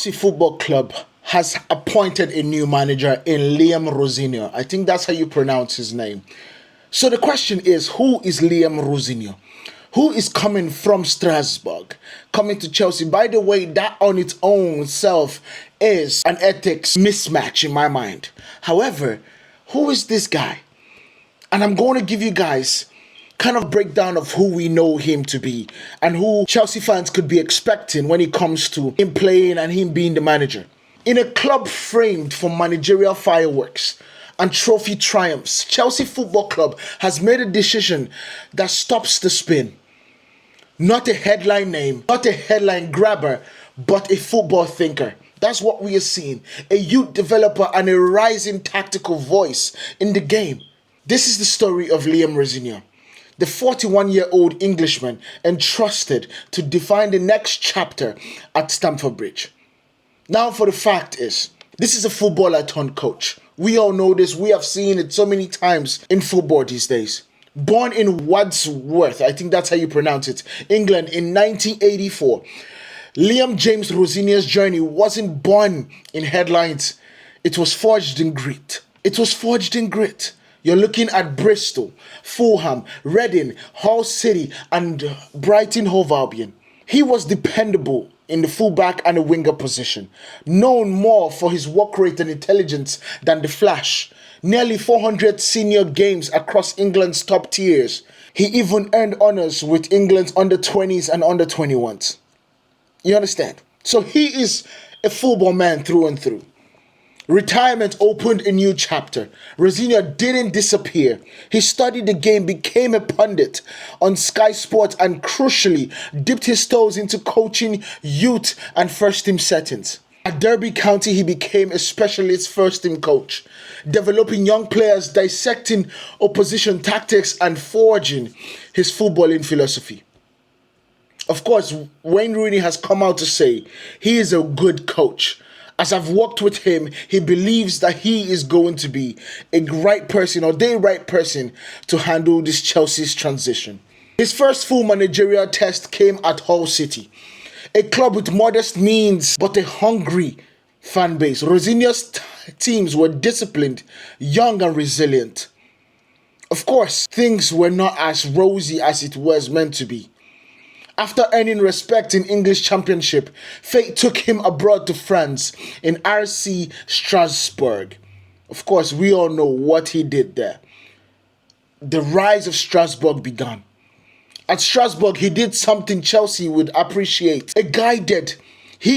Chelsea Football Club has appointed a new manager in Liam Rosenior. I think that's how you pronounce his name. So the question is, who is Liam Rosenior? Who is coming from Strasbourg, coming to Chelsea? By the way, that on its own self is an ethics mismatch in my mind. However, who is this guy? And I'm going to give you guys kind of breakdown of who we know him to be and who Chelsea fans could be expecting when it comes to him playing and him being the manager. In a club framed for managerial fireworks and trophy triumphs, Chelsea Football Club has made a decision that stops the spin. Not a headline name, not a headline grabber, but a football thinker. That's what we are seeing. A youth developer and a rising tactical voice in the game. This is the story of Liam Rosenior, the 41-year-old Englishman entrusted to define the next chapter at Stamford Bridge. Now for the fact is, this is a footballer turned coach. We all know this. We have seen it so many times in football these days. Born in Wandsworth, I think that's how you pronounce it, England in 1984. Liam James Rosenior's journey wasn't born in headlines. It was forged in grit. You're looking at Bristol, Fulham, Reading, Hull City and Brighton Hove Albion. He was dependable in the fullback and the winger position, known more for his work rate and intelligence than the flash. Nearly 400 senior games across England's top tiers. He even earned honours with England's under-20s and under-21s. You understand? So he is a football man through and through. Retirement opened a new chapter. Rosenior didn't disappear. He studied the game, became a pundit on Sky Sports, and crucially dipped his toes into coaching youth and first-team settings. At Derby County, he became a specialist first-team coach, developing young players, dissecting opposition tactics, and forging his footballing philosophy. Of course, Wayne Rooney has come out to say he is a good coach. As I've worked with him, he believes that he is going to be a right person or the right person to handle this Chelsea's transition. His first full managerial test came at Hull City, a club with modest means but a hungry fan base. Rosenior's teams were disciplined, young and resilient. Of course, things were not as rosy as it was meant to be. After earning respect in English Championship, fate took him abroad to France in RC Strasbourg. Of course, we all know what he did there. The rise of Strasbourg began. At Strasbourg, he did something Chelsea would appreciate. He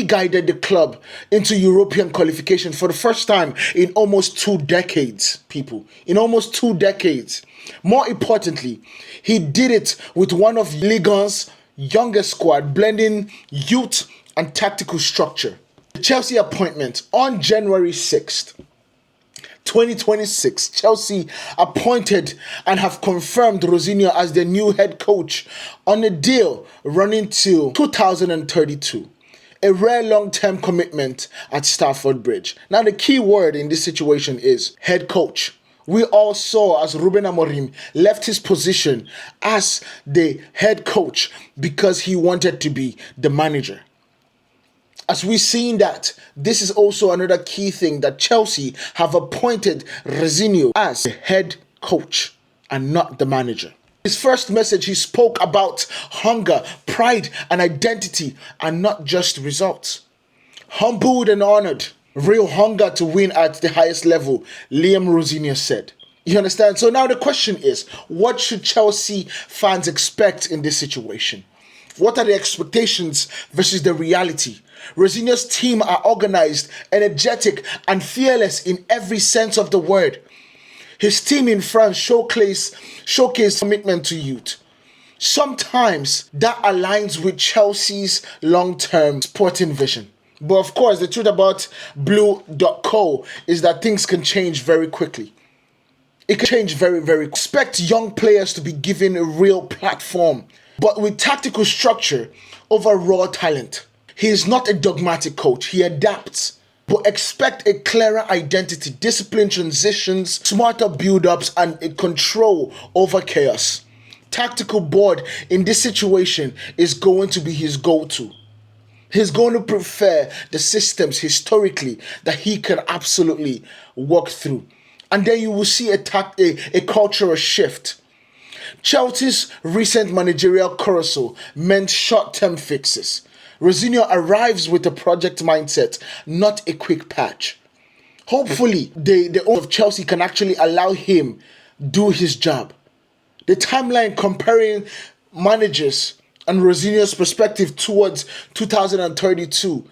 guided the club into European qualification for the first time in almost 2 decades, people. In almost 2 decades. More importantly, he did it with one of Ligue 1's youngest squad, blending youth and tactical structure. The Chelsea appointment on January 6th. 2026, Chelsea appointed and have confirmed Rosenior as their new head coach on a deal running till 2032. A rare long-term commitment at Stamford Bridge. Now the key word in this situation is head coach. We all saw as Ruben Amorim left his position as the head coach because he wanted to be the manager. As we've seen that, this is also another key thing that Chelsea have appointed Rosenior as the head coach and not the manager. His first message, he spoke about hunger, pride, and identity, and not just results. Humbled and honored, real hunger to win at the highest level, Liam Rosenior said. You understand? So now the question is, what should Chelsea fans expect in this situation? What are the expectations versus the reality? Rosenior's team are organized, energetic, and fearless in every sense of the word. His team in France showcased commitment to youth. Sometimes that aligns with Chelsea's long-term sporting vision. But of course, the truth about Blue.co is that things can change very quickly. It can change very, very quickly. Expect young players to be given a real platform, but with tactical structure over raw talent. He is not a dogmatic coach. He adapts. But expect a clearer identity, disciplined transitions, smarter build-ups, and a control over chaos. Tactical board in this situation is going to be his go-to. He's going to prefer the systems historically that he can absolutely walk through. And then you will see a cultural shift. Chelsea's recent managerial carousel meant short-term fixes. Rosenior arrives with a project mindset, not a quick patch. Hopefully, the owner of Chelsea can actually allow him do his job. The timeline comparing managers and Rosenior's perspective towards 2032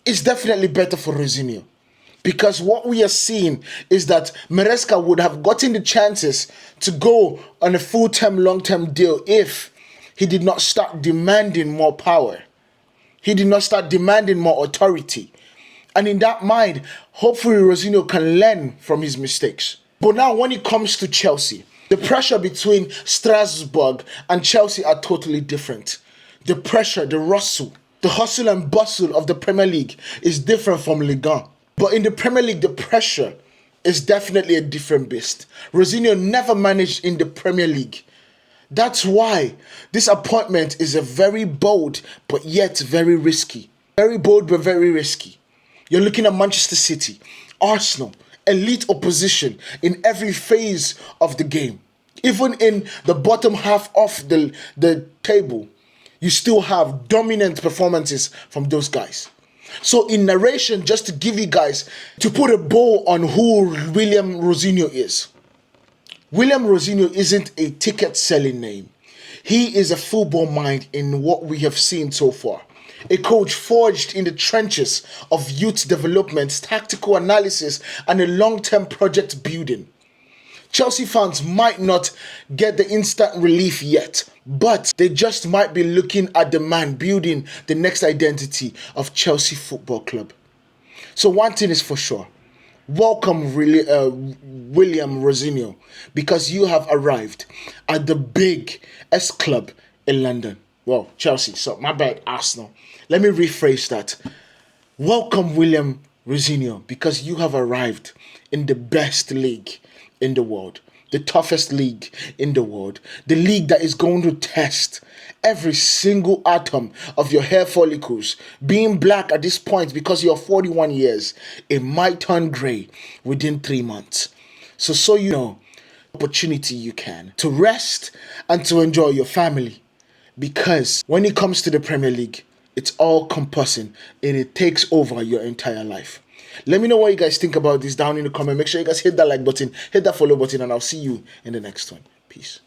is definitely better for Rosenior. Because what we are seeing is that Maresca would have gotten the chances to go on a full-term, long-term deal if he did not start demanding more power. He did not start demanding more authority. And in that mind, hopefully Rosenior can learn from his mistakes. But now when it comes to Chelsea, the pressure between Strasbourg and Chelsea are totally different. The pressure, the hustle and bustle of the Premier League is different from Ligue 1. But in the Premier League, the pressure is definitely a different beast. Rosenior never managed in the Premier League. That's why this appointment is a very bold but yet very risky. Very bold but very risky. You're looking at Manchester City, Arsenal, elite opposition in every phase of the game. Even in the bottom half of the table, you still have dominant performances from those guys. So in narration, just to give you guys, to put a bow on who William Rosenior is. William Rosenior isn't a ticket-selling name. He is a football mind in what we have seen so far. A coach forged in the trenches of youth development, tactical analysis, and a long-term project building. Chelsea fans might not get the instant relief yet, but they just might be looking at the man building the next identity of Chelsea Football Club. So one thing is for sure. Welcome, William Rosenior, because you have arrived at the biggest club in London. Well, Chelsea, so my bad, Arsenal. Let me rephrase that. Welcome, William Rosenior, because you have arrived in the best league in the world, the toughest league in the world, the league that is going to test every single atom of your hair follicles. Being black at this point because you're 41 years, it might turn grey within 3 months. So you know, opportunity you can to rest and to enjoy your family. Because when it comes to the Premier League, it's all compassing and it takes over your entire life. Let me know what you guys think about this down in the comment. Make sure you guys hit that like button, hit that follow button, and I'll see you in the next one. Peace.